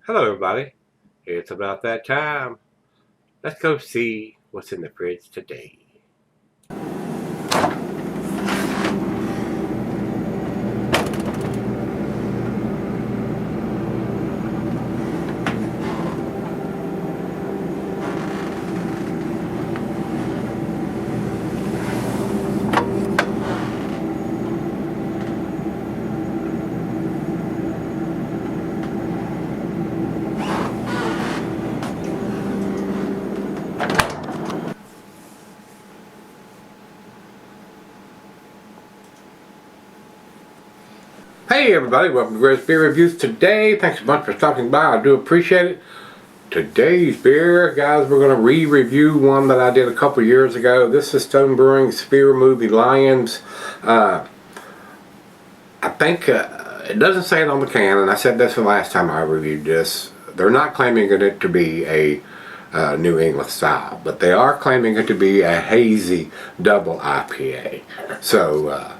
Hello, everybody. It's about that time. Let's go see what's in the fridge today. Hey, everybody. Welcome to Gregsbeerreviews today. Thanks a bunch for stopping by. I do appreciate it. Today's beer, guys, we're going to re-review one that I did a couple years ago. This is Stone Brewing's Fear.Movie.Lions. I think it doesn't say it on the can, and I said this the last time I reviewed this. They're not claiming it to be a New England style, but they are claiming it to be a hazy double IPA. So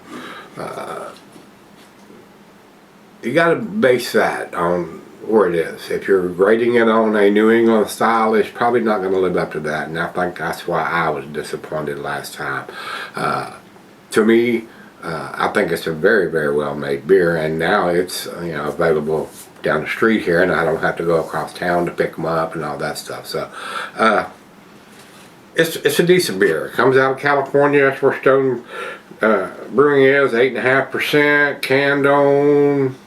you got to base that on where it is. If you're grading it on a New England style, it's probably not going to live up to that, and I think that's why I was disappointed last time. To me, I think it's a very, very well made beer, and now it's available down the street here, and I don't have to go across town to pick them up and all that stuff. So it's a decent beer. It comes out of California. That's where Stone Brewing is. 8.5%, canned on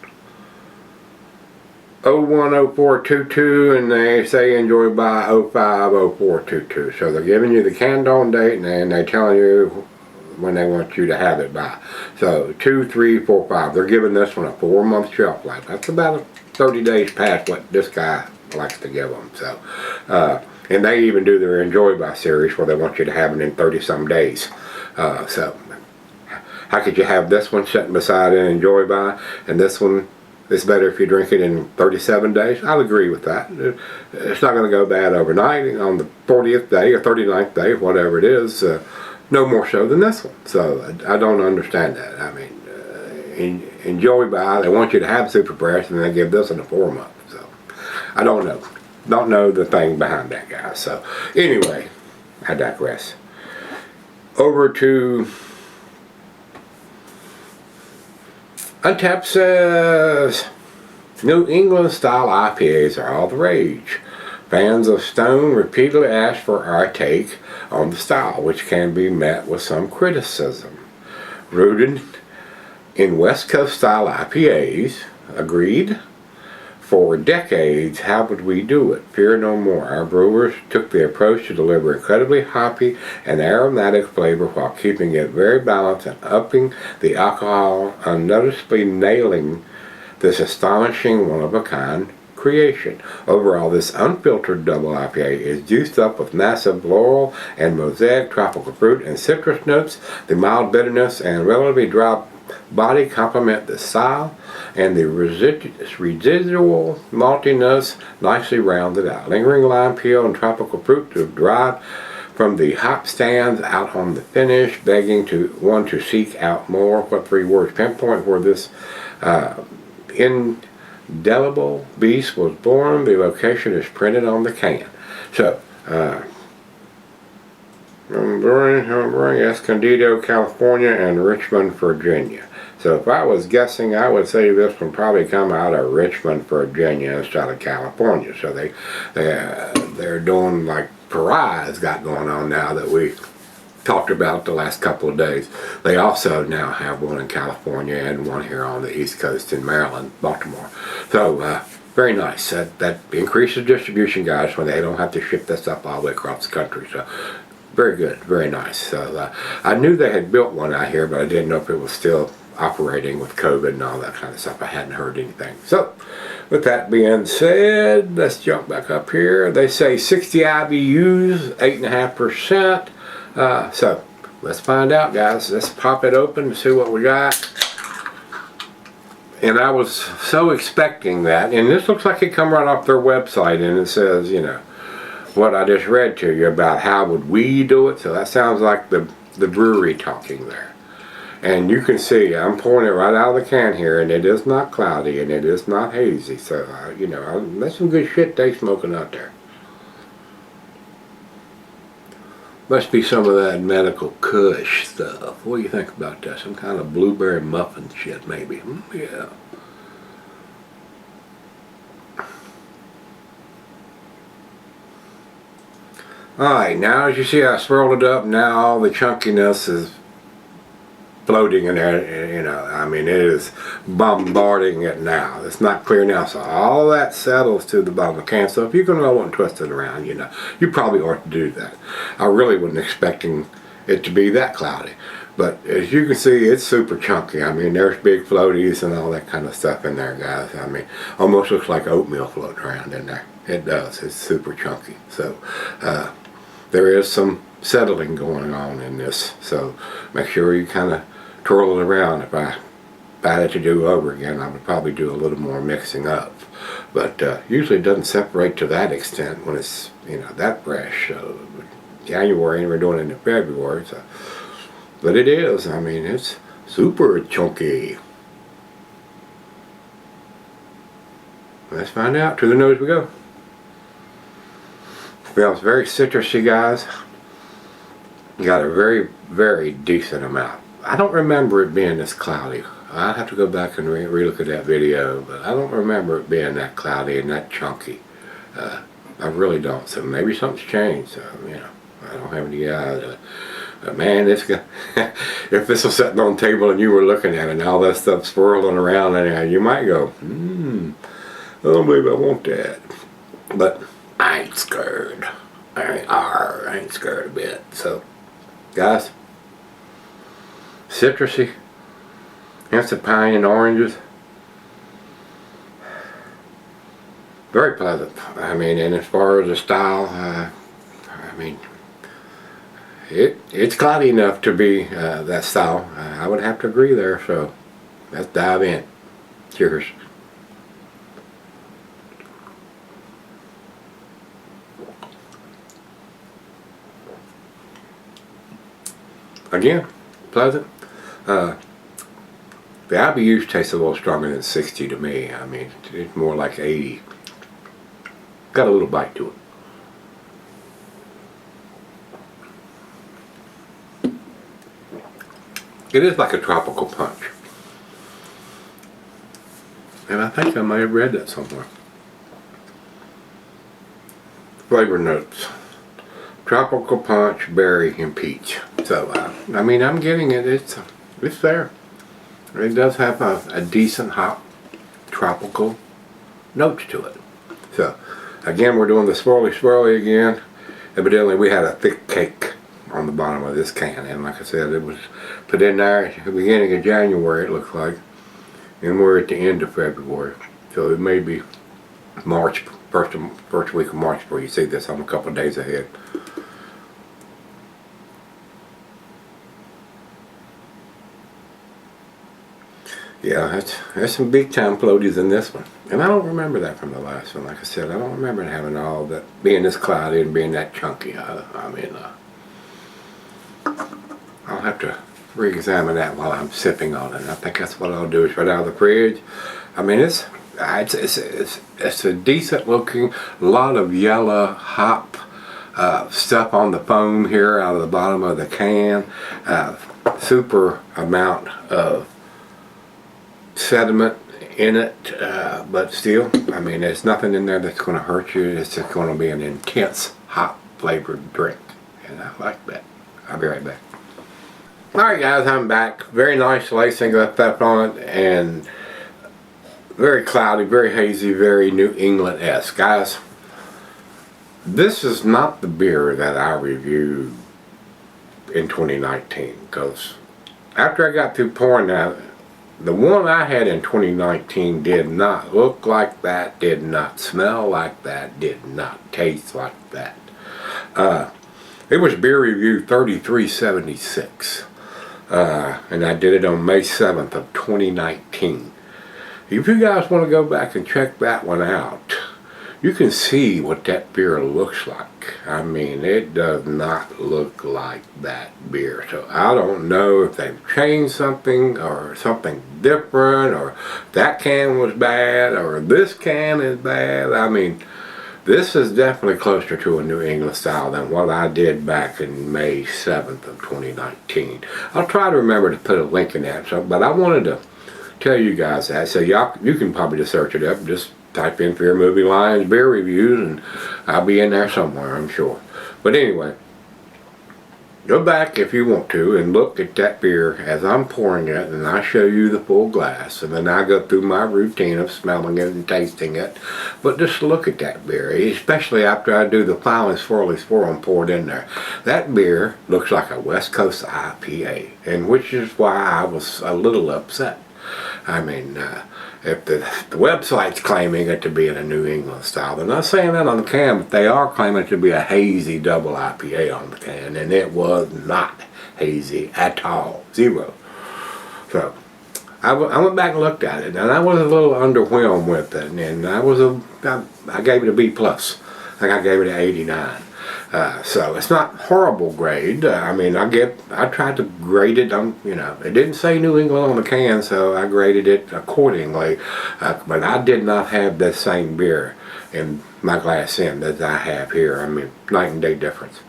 010422, and they say enjoy by 050422. So they're giving you the canned on date, and they're telling you when they want you to have it by. So 2, 3, 4, 5. They're giving this one a 4-month shelf life. That's about 30 days past what this guy likes to give them. So and they even do their enjoy by series where they want you to have it in 30-some days. So how could you have this one sitting beside an enjoy by, and this one it's better if you drink it in 37 days? I'll agree with that. It's not going to go bad overnight. On the 40th day or 39th day, whatever it is, no more so than this one. So I don't understand that. I mean, enjoy by, they want you to have Super Fresh, and they give this one a 4-month. So I don't know. Don't know the thing behind that, guy. So anyway, I digress. Over to Untappd says, New England style IPAs are all the rage. Fans of Stone repeatedly ask for our take on the style, which can be met with some criticism. Rooted in West Coast style IPAs, agreed? For decades, how would we do it? Fear no more. Our brewers took the approach to deliver incredibly hoppy and aromatic flavor while keeping it very balanced and upping the alcohol, unnoticeably nailing this astonishing one-of-a-kind creation. Overall, this unfiltered double IPA is juiced up with massive floral and mosaic tropical fruit and citrus notes. The mild bitterness and relatively dry body complement the style, and the residual maltiness nicely rounded out. Lingering lime peel and tropical fruit to drive from the hop stands out on the finish, begging one to seek out more. What 3 words pinpoint where this indelible beast was born? The location is printed on the can. So, Brewing, Escondido, California, and Richmond, Virginia. So if I was guessing, I would say this one probably come out of Richmond, Virginia, instead of California. So they're doing like Pariah's got going on now that we talked about the last couple of days. They also now have one in California and one here on the East Coast in Maryland, Baltimore. So very nice. That increases distribution, guys, when they don't have to ship this up all the way across the country. So very good, very nice. So I knew they had built one out here, but I didn't know if it was still operating with COVID and all that kind of stuff. I hadn't heard anything. So with that being said, let's jump back up here. They say 60 IBUs, 8.5%. So let's find out, guys. Let's pop it open and see what we got. And I was so expecting that, and this looks like it come right off their website, and it says, what I just read to you about how would we do it. So that sounds like the brewery talking there. And you can see I'm pouring it right out of the can here, and it is not cloudy and it is not hazy. So, you know, that's some good shit they smoking out there. Must be some of that medical kush stuff. What do you think about that? Some kind of blueberry muffin shit, maybe. Yeah. Alright, now as you see I swirled it up, now all the chunkiness is floating in there, you know, I mean it is bombarding it now. It's not clear now, so all that settles to the bottom of the can. So if you're going to go and twist it around, you know, you probably ought to do that. I really wasn't expecting it to be that cloudy. But as you can see, it's super chunky. I mean, there's big floaties and all that kind of stuff in there, guys. I mean, almost looks like oatmeal floating around in there. It does. It's super chunky. So, there is some settling going on in this, so make sure you kind of twirl it around. If I had it to do over again, I would probably do a little more mixing up, but usually it doesn't separate to that extent when it's, you know, that fresh. So January, and we're doing it in February, so, but it is, I mean, it's super chunky. Let's find out. To the nose we go. Smells very citrusy, guys. Got a very, very decent amount. I don't remember it being this cloudy. I'd have to go back and re-look at that video, but I don't remember it being that cloudy and that chunky. I really don't. So maybe something's changed. So, you know, I don't have any idea. But man, this guy, if this was sitting on the table and you were looking at it and all that stuff swirling around in there, you might go, I don't believe I want that. But I ain't scared. I ain't scared a bit. So, guys, citrusy, hints of pine and oranges. Very pleasant. I mean, and as far as the style, I mean, it's cloudy enough to be that style. I would have to agree there. So, let's dive in. Cheers. Again, pleasant. The IBUs taste a little stronger than 60 to me. I mean, it's more like 80. Got a little bite to it. It is like a tropical punch. And I think I may have read that somewhere. Flavor notes. Tropical punch, berry, and peach. So, I mean, I'm getting it. It's there. It does have a decent hop, tropical notes to it. So, again, we're doing the swirly again. Evidently, we had a thick cake on the bottom of this can, and like I said, it was put in there at the beginning of January, it looks like, and we're at the end of February. So it may be March, first week of March before you see this. I'm a couple of days ahead. Yeah, there's some big time floaties in this one. And I don't remember that from the last one. Like I said, I don't remember having all that, being this cloudy and being that chunky. I mean, I'll have to re-examine that while I'm sipping on it. I think that's what I'll do, is right out of the fridge. I mean, it's a decent looking, lot of yellow hop stuff on the foam here out of the bottom of the can. Super amount of sediment in it, but still, I mean, there's nothing in there that's going to hurt you. It's just going to be an intense hot flavored drink, and I like that. I'll be right back. Alright guys, I'm back. Very nice lacing left on it, and very cloudy, very hazy, very New England-esque. Guys, this is not the beer that I reviewed in 2019, because after I got through pouring that, the one I had in 2019 did not look like that, did not smell like that, did not taste like that. It was beer review 3376, and I did it on May 7th of 2019. If you guys want to go back and check that one out, you can see what that beer looks like. I mean, it does not look like that beer. So I don't know if they've changed something or something different, or that can was bad or this can is bad. I mean, this is definitely closer to a New England style than what I did back in May 7th of 2019. I'll try to remember to put a link in that, but I wanted to tell you guys that. So y'all, you can probably just search it up. Just type in Fear.Movie.Lions beer reviews and I'll be in there somewhere, I'm sure. But anyway, go back if you want to and look at that beer as I'm pouring it, and I show you the full glass, and then I go through my routine of smelling it and tasting it. But just look at that beer, especially after I do the final swirly swirl and pour it in there. That beer looks like a West Coast IPA, and which is why I was a little upset. I mean, if the website's claiming it to be in a New England style, they're not saying that on the can, but they are claiming it to be a hazy double IPA on the can, and it was not hazy at all. Zero. So I went back and looked at it, and I was a little underwhelmed with it, and I gave it a B+. I think I gave it an 89. So it's not horrible grade. I mean, I tried to grade it. It didn't say New England on the can, so I graded it accordingly. But I did not have the same beer in my glass end as I have here. I mean, night and day difference.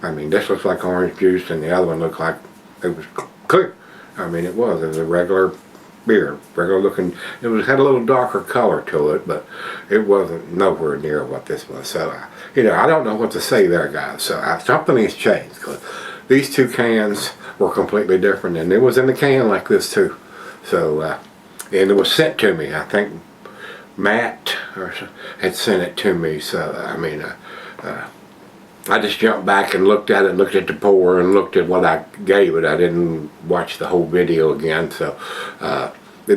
I mean, this looks like orange juice, and the other one looked like it was clear. I mean, it was a regular beer, regular looking. Had a little darker color to it, but it wasn't nowhere near what this was. So I don't know what to say there, guys. So something has changed, because these two cans were completely different, and it was in the can like this too. So and it was sent to me. I think Matt had sent it to me. So I mean, I just jumped back and looked at it, looked at the pour, and looked at what I gave it. I didn't watch the whole video again, so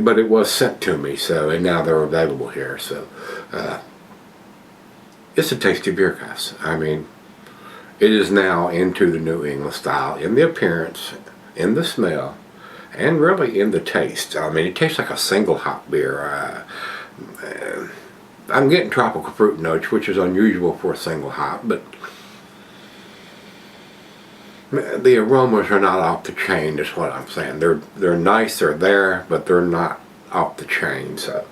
but it was sent to me, so, and now they're available here. So it's a tasty beer, guys. I mean, it is now into the New England style in the appearance, in the smell, and really in the taste. I mean, it tastes like a single hop beer. I'm getting tropical fruit notes, which is unusual for a single hop, but the aromas are not off the chain, is what I'm saying. They're nice, they're there, but they're not off the chain. So,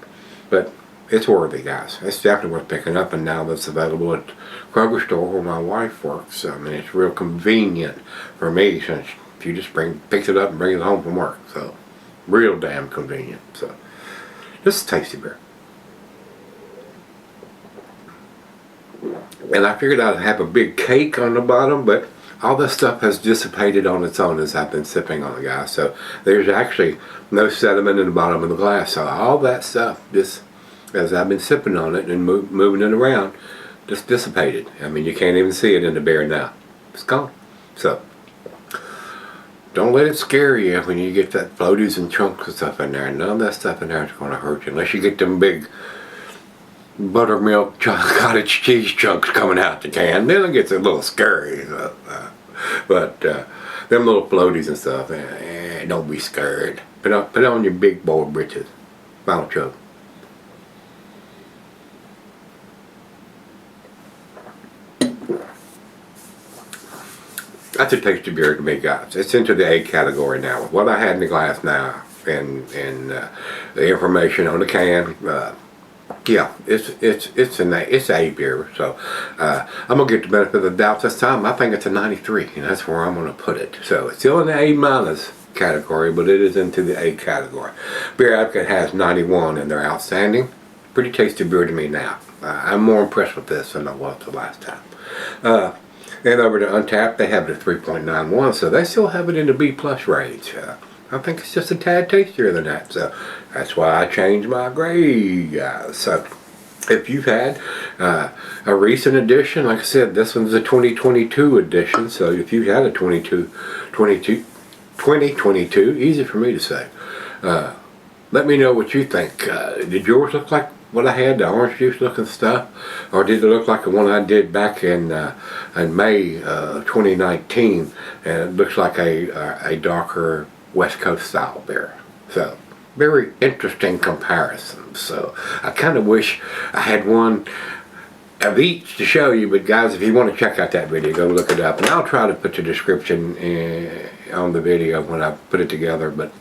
but it's worthy, guys. It's definitely worth picking up, and now that's available at Kroger store where my wife works. I mean, it's real convenient for me, since she just picks it up and brings it home from work. So, real damn convenient. So, just a tasty beer. And I figured I'd have a big cake on the bottom, but all this stuff has dissipated on its own as I've been sipping on it, guys. So there's actually no sediment in the bottom of the glass. So all that stuff, just as I've been sipping on it and moving it around, just dissipated. I mean, you can't even see it in the beer now. It's gone. So don't let it scare you when you get that floaties and chunks of stuff in there. None of that stuff in there is going to hurt you, unless you get them big buttermilk cottage cheese chunks coming out the can. Then it gets a little scary. But them little floaties and stuff, don't be scared. Put on your big boy britches. Final chug. That's a tasty beer to me, guys. It's into the A category now. What I had in the glass now, and the information on the can. Yeah, it's a beer. So I'm gonna get the benefit of the doubt this time. I think it's a 93, and that's where I'm gonna put it. So it's still in the A- category, but it is into the A category. Beer Advocate has 91, and they're outstanding. Pretty tasty beer to me now. I'm more impressed with this than I was the last time. And over to Untappd, they have it at 3.91, so they still have it in the B+ range. I think it's just a tad tastier than that, so that's why I changed my grade, guys. So if you've had a recent edition, like I said, this one's a 2022 edition, so if you've had a 2022, easy for me to say, let me know what you think. Did yours look like what I had, the orange juice looking stuff, or did it look like the one I did back in May 2019, and it looks like a darker West Coast style beer? So very interesting comparison. So I kind of wish I had one of each to show you, but guys, if you want to check out that video, go look it up, and I'll try to put the description on the video when I put it together, but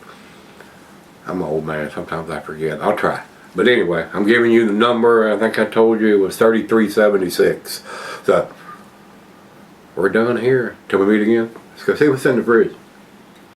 I'm an old man, sometimes I forget. I'll try. But anyway, I'm giving you the number. I think I told you it was 3376. So, we're done here. Till we meet again. Let's go see what's in the fridge.